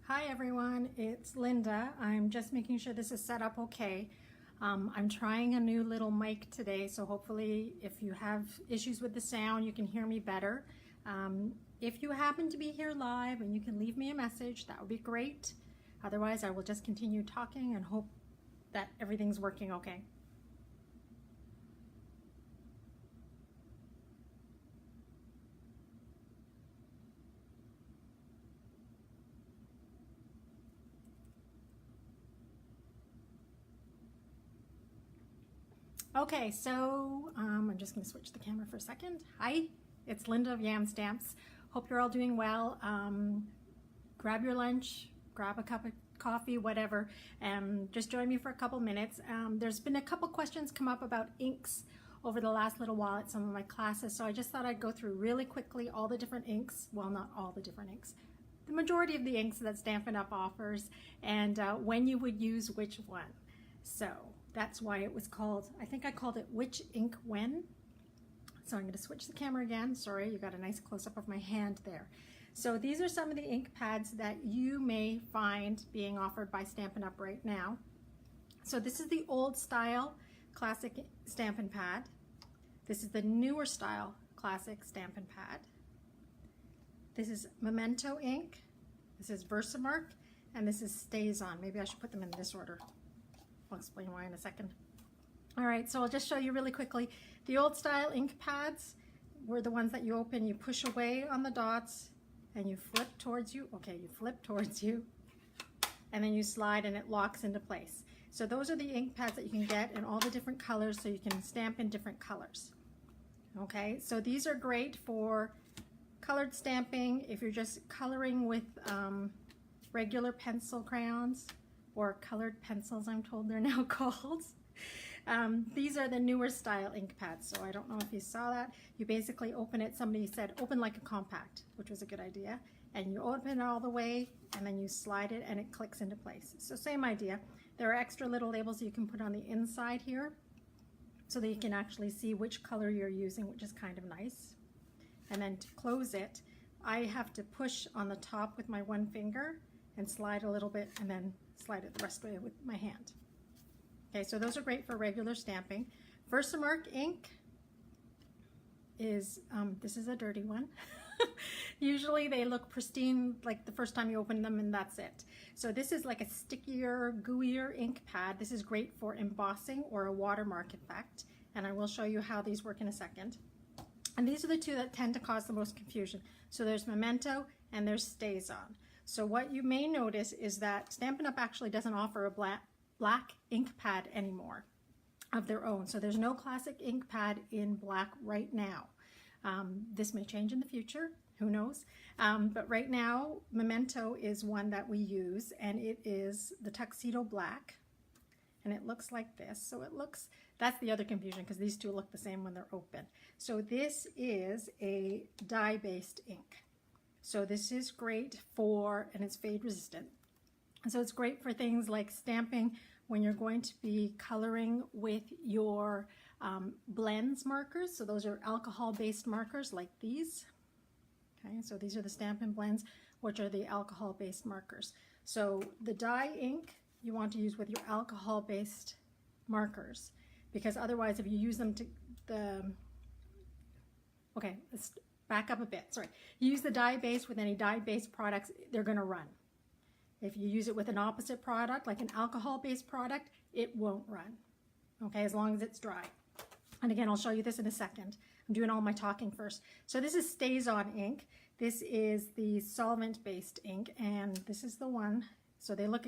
Hi everyone, it's Linda. I'm just making sure this is set up okay. I'm trying a new little mic today, so hopefully if you have issues with the sound, you can hear me better. If you happen to be here live and you can leave me a message, that would be great. Otherwise, I will just continue talking and hope that everything's working okay. Okay, so I'm just going to switch the camera for a second. Hi, it's Linda of YamStamps. Hope you're all doing well. Grab your lunch, grab a cup of coffee, whatever, and just join me for a couple minutes. There's been a couple questions come up about inks over the last little while at some of my classes, so I just thought I'd go through really quickly all the different inks. Well, not all the different inks. The majority of the inks that Stampin' Up! Offers, and when you would use which one. So that's why it was called, I think I called it Which Ink When. So I'm going to switch the camera again. Sorry, you got a nice close-up of my hand there. So these are some of the ink pads that you may find being offered by Stampin' Up! Right now. So this is the old style classic Stampin' Pad. This is the newer style classic Stampin' Pad. This is Memento ink. This is Versamark, and this is Stays On. Maybe I should put them in this order. I'll explain why in a second. All right, so I'll just show you really quickly. The old style ink pads were the ones that you open, you push away on the dots, and you flip towards you. Okay, you flip towards you, and then you slide and it locks into place. So those are the ink pads that you can get in all the different colors, so you can stamp in different colors. Okay, so these are great for colored stamping if you're just coloring with regular pencil crayons, or colored pencils, I'm told they're now called. These are the newer style ink pads, so I don't know if you saw that. You basically open it, somebody said open like a compact, which was a good idea, and you open it all the way and then you slide it and it clicks into place. So same idea. There are extra little labels you can put on the inside here so that you can actually see which color you're using, which is kind of nice. And then to close it, I have to push on the top with my one finger and slide a little bit and then slide it the rest of the way with my hand. Okay, so those are great for regular stamping. Versamark ink is, this is a dirty one. Usually they look pristine like the first time you open them and that's it. So this is like a stickier, gooier ink pad. This is great for embossing or a watermark effect, and I will show you how these work in a second. And these are the two that tend to cause the most confusion. So there's Memento and there's Stays On. So what you may notice is that Stampin' Up! Actually doesn't offer a black ink pad anymore of their own. So there's no classic ink pad in black right now. This may change in the future, who knows? But right now, Memento is one that we use, and it is the Tuxedo Black, and it looks like this. So it looks, that's the other confusion, because these two look the same when they're open. So this is a dye-based ink. So this is great for, and it's fade resistant. And so it's great for things like stamping when you're going to be coloring with your blends markers. So those are alcohol-based markers like these. Okay, so these are the Stampin' Blends, which are the alcohol-based markers. So the dye ink you want to use with your alcohol-based markers, because otherwise if you use them to okay, let's back up a bit, sorry. You use the dye base with any dye-based products, they're gonna run. If you use it with an opposite product, like an alcohol-based product, it won't run, okay, as long as it's dry. And again, I'll show you this in a second. I'm doing all my talking first. So this is Stays On ink. This is the solvent-based ink, and this is the one. So they look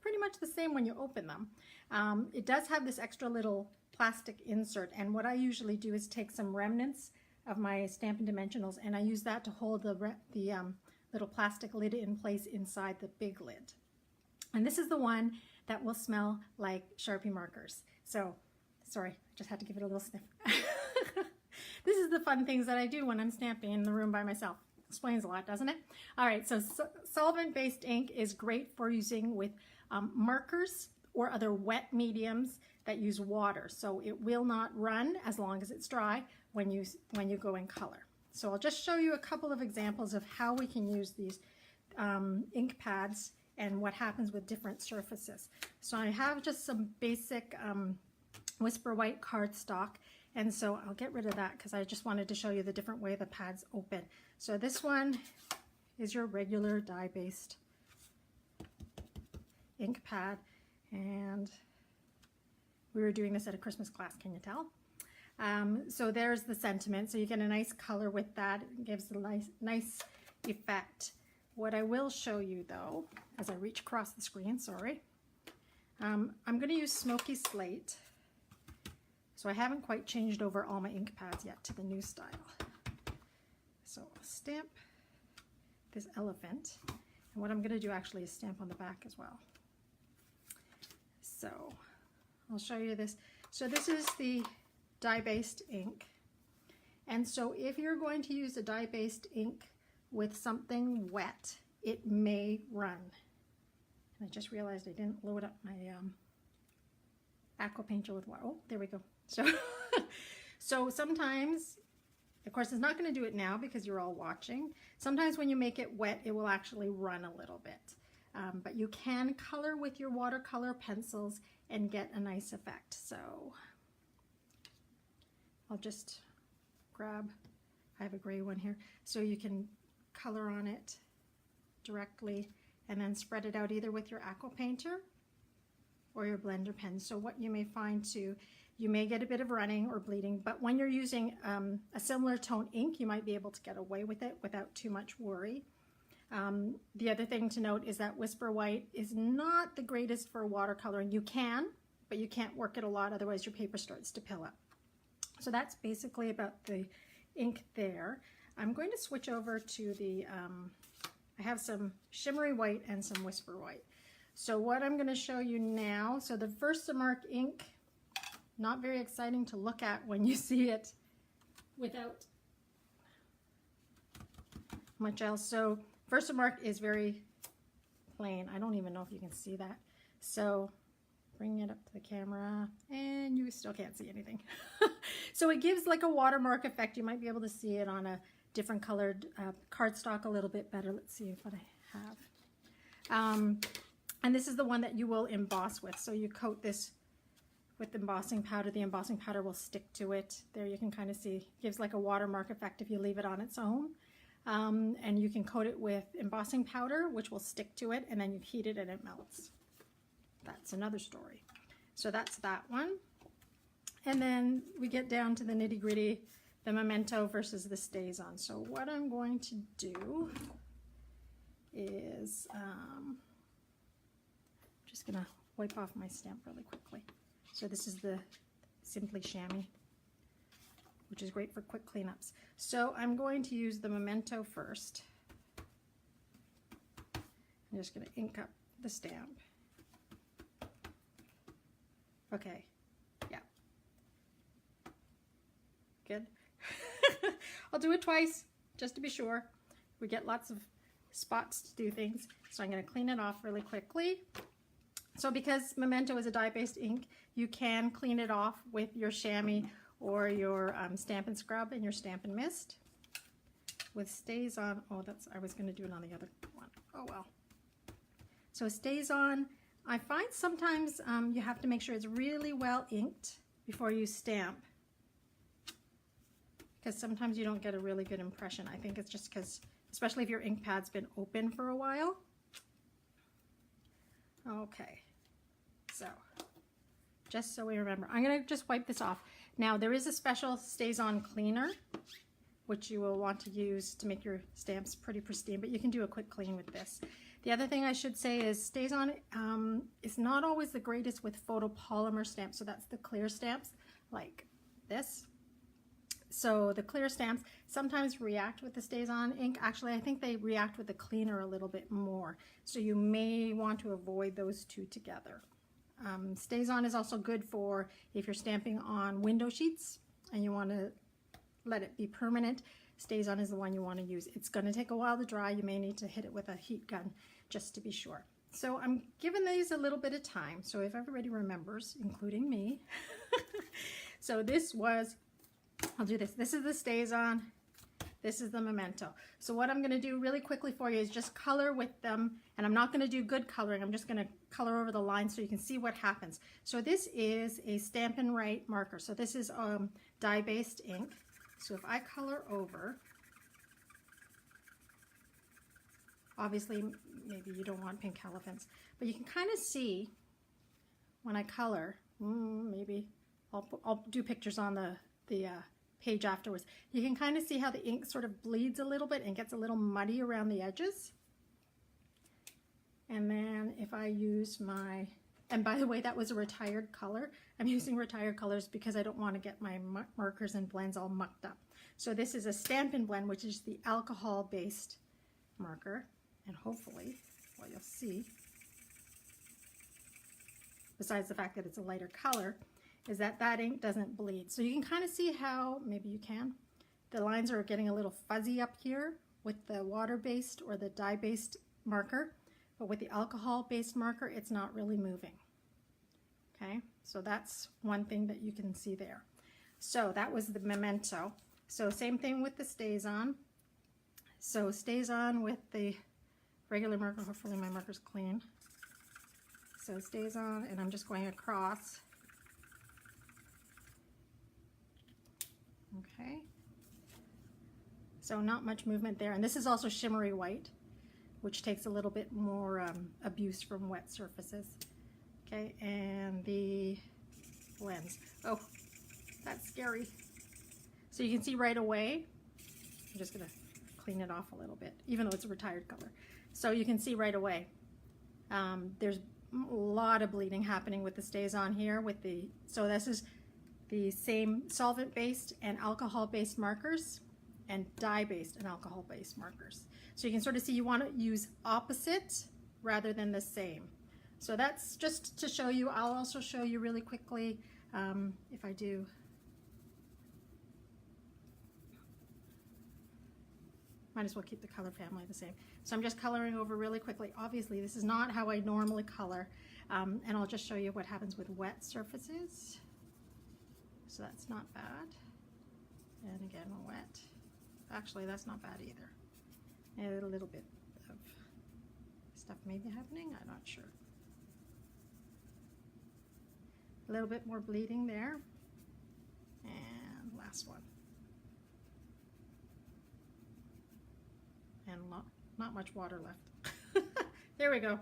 pretty much the same when you open them. It does have this extra little plastic insert, and what I usually do is take some remnants of my Stampin' Dimensionals, and I use that to hold the little plastic lid in place inside the big lid. And this is the one that will smell like Sharpie markers. So, sorry, I just had to give it a little sniff. This is the fun things that I do when I'm stamping in the room by myself. Explains a lot, doesn't it? All right, so solvent-based ink is great for using with markers or other wet mediums that use water. So it will not run as long as it's dry when you go in color. So I'll just show you a couple of examples of how we can use these ink pads and what happens with different surfaces. So I have just some basic Whisper White cardstock, and so I'll get rid of that because I just wanted to show you the different way the pads open. So this one is your regular dye-based ink pad, and we were doing this at a Christmas class, can you tell? So there's the sentiment, so you get a nice color with that. It gives a nice effect. What I will show you though, as I reach across the screen, sorry, I'm going to use Smoky Slate. So I haven't quite changed over all my ink pads yet to the new style. So I'll stamp this elephant, and what I'm going to do actually is stamp on the back as well. So I'll show you this. So this is the dye-based ink, and so if you're going to use a dye-based ink with something wet, it may run. And I just realized I didn't load up my aqua painter with water. Oh, there we go. So sometimes, of course it's not going to do it now because you're all watching. Sometimes when you make it wet, it will actually run a little bit. But you can color with your watercolor pencils and get a nice effect. So I'll just grab, I have a gray one here, so you can color on it directly and then spread it out either with your aqua painter or your blender pen. So what you may find too, you may get a bit of running or bleeding, but when you're using a similar tone ink, you might be able to get away with it without too much worry. The other thing to note is that Whisper White is not the greatest for watercoloring. You can, but you can't work it a lot, otherwise your paper starts to pill up. So that's basically about the ink there. I'm going to switch over to the, I have some Shimmery White and some Whisper White. So what I'm going to show you now, so the Versamark ink, not very exciting to look at when you see it without much else. So Versamark is very plain. I don't even know if you can see that. So bring it up to the camera and you still can't see anything. So it gives like a watermark effect. You might be able to see it on a different colored cardstock a little bit better. Let's see what I have. And this is the one that you will emboss with. So you coat this with embossing powder. The embossing powder will stick to it. There you can kind of see, gives like a watermark effect if you leave it on its own. And you can coat it with embossing powder, which will stick to it, and then you heat it and it melts. That's another story. So that's that one. And then we get down to the nitty gritty, the Memento versus the Stays On. So what I'm going to do is, just gonna wipe off my stamp really quickly. So this is the Simply Chamois, which is great for quick cleanups. So I'm going to use the Memento first. I'm just going to ink up the stamp. Okay, yeah. Good. I'll do it twice, just to be sure. We get lots of spots to do things. So I'm going to clean it off really quickly. So because Memento is a dye-based ink, you can clean it off with your chamois or your Stamp and Scrub and your Stamp and Mist. With Stays On, oh, that's, I was going to do it on the other one. Oh well. So Stays On, I find sometimes you have to make sure it's really well inked before you stamp, because sometimes you don't get a really good impression. I think it's just because, especially if your ink pad's been open for a while. Okay, so just so we remember, I'm going to just wipe this off. Now there is a special Stays On cleaner, which you will want to use to make your stamps pretty pristine, but you can do a quick clean with this. The other thing I should say is Stays On is not always the greatest with photopolymer stamps, so that's the clear stamps like this. So the clear stamps sometimes react with the Stays On ink. Actually, I think they react with the cleaner a little bit more, so you may want to avoid those two together. Stays On is also good for if you're stamping on window sheets and you want to let it be permanent. Stays On is the one you want to use. It's going to take a while to dry. You may need to hit it with a heat gun just to be sure. So I'm giving these a little bit of time, so if everybody remembers, including me. So this was, I'll do this. This is the Stays On. This is the Memento. So what I'm going to do really quickly for you is just color with them, and I'm not going to do good coloring. I'm just going to color over the line so you can see what happens. So this is a Stampin' Right marker. So this is dye-based ink. So if I color over, obviously maybe you don't want pink elephants, but you can kind of see when I color, maybe I'll do pictures on the page afterwards. You can kind of see how the ink sort of bleeds a little bit and gets a little muddy around the edges. And then if I use my, and by the way, that was a retired color. I'm using retired colors because I don't want to get my markers and blends all mucked up. So this is a Stampin' Blend, which is the alcohol-based marker. And hopefully, what you'll see, besides the fact that it's a lighter color, is that that ink doesn't bleed. So you can kind of see how, maybe you can, the lines are getting a little fuzzy up here with the water-based or the dye-based marker, but with the alcohol-based marker, it's not really moving. Okay, so that's one thing that you can see there. So that was the Memento. So same thing with the StazOn. So StazOn with the regular marker, hopefully my marker's clean. So StazOn, and I'm just going across. Okay, so not much movement there, and this is also shimmery white, which takes a little bit more abuse from wet surfaces. Okay, and the blends. Oh, that's scary. So you can see right away, I'm just gonna clean it off a little bit, even though it's a retired color. So you can see right away, there's a lot of bleeding happening with the StazOn here with the, so this is the same solvent-based and alcohol-based markers and dye-based and alcohol-based markers. So you can sort of see you want to use opposite rather than the same. So that's just to show you. I'll also show you really quickly if I do. Might as well keep the color family the same. So I'm just coloring over really quickly. Obviously, this is not how I normally color, and I'll just show you what happens with wet surfaces. So that's not bad. And again, wet. Actually, that's not bad either. And a little bit of stuff may be happening, I'm not sure. A little bit more bleeding there. And last one. And not much water left. There we go.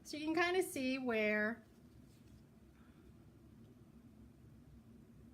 So you can kind of see where,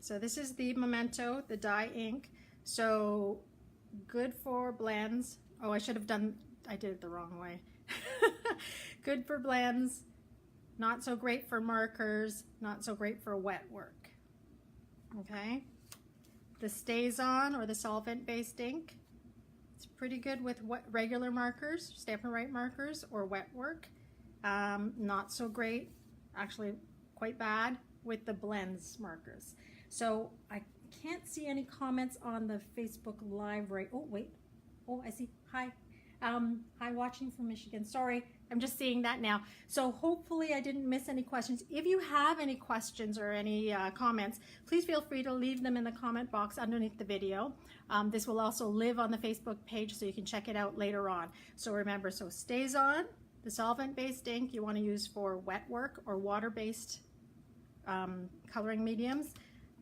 so this is the Memento, the dye ink. So good for blends. Oh, I should have done, I did it the wrong way. Good for blends, not so great for markers, not so great for wet work. Okay. The StazOn or the solvent-based ink, it's pretty good with regular markers, Stampin' Right markers, or wet work. Not so great, actually quite bad with the blends markers. So I can't see any comments on the Facebook Live right. Oh, wait. Oh, I see. Hi. Hi, watching from Michigan. Sorry, I'm just seeing that now. So hopefully I didn't miss any questions. If you have any questions or any comments, please feel free to leave them in the comment box underneath the video. This will also live on the Facebook page, so you can check it out later on. So remember, so StazOn, the solvent-based ink you want to use for wet work or water-based coloring mediums.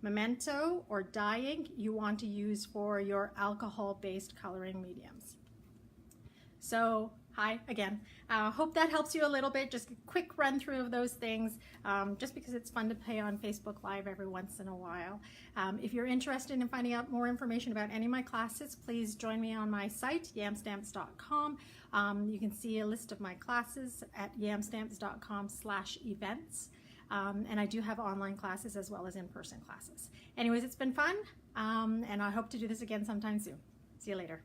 Memento or dye ink you want to use for your alcohol-based coloring mediums. So hi again. Hope that helps you a little bit. Just a quick run through of those things, just because it's fun to play on Facebook Live every once in a while. If you're interested in finding out more information about any of my classes, please join me on my site, YamStamps.com. You can see a list of my classes at YamStamps.com/events. And I do have online classes as well as in-person classes. Anyways, it's been fun, and I hope to do this again sometime soon. See you later.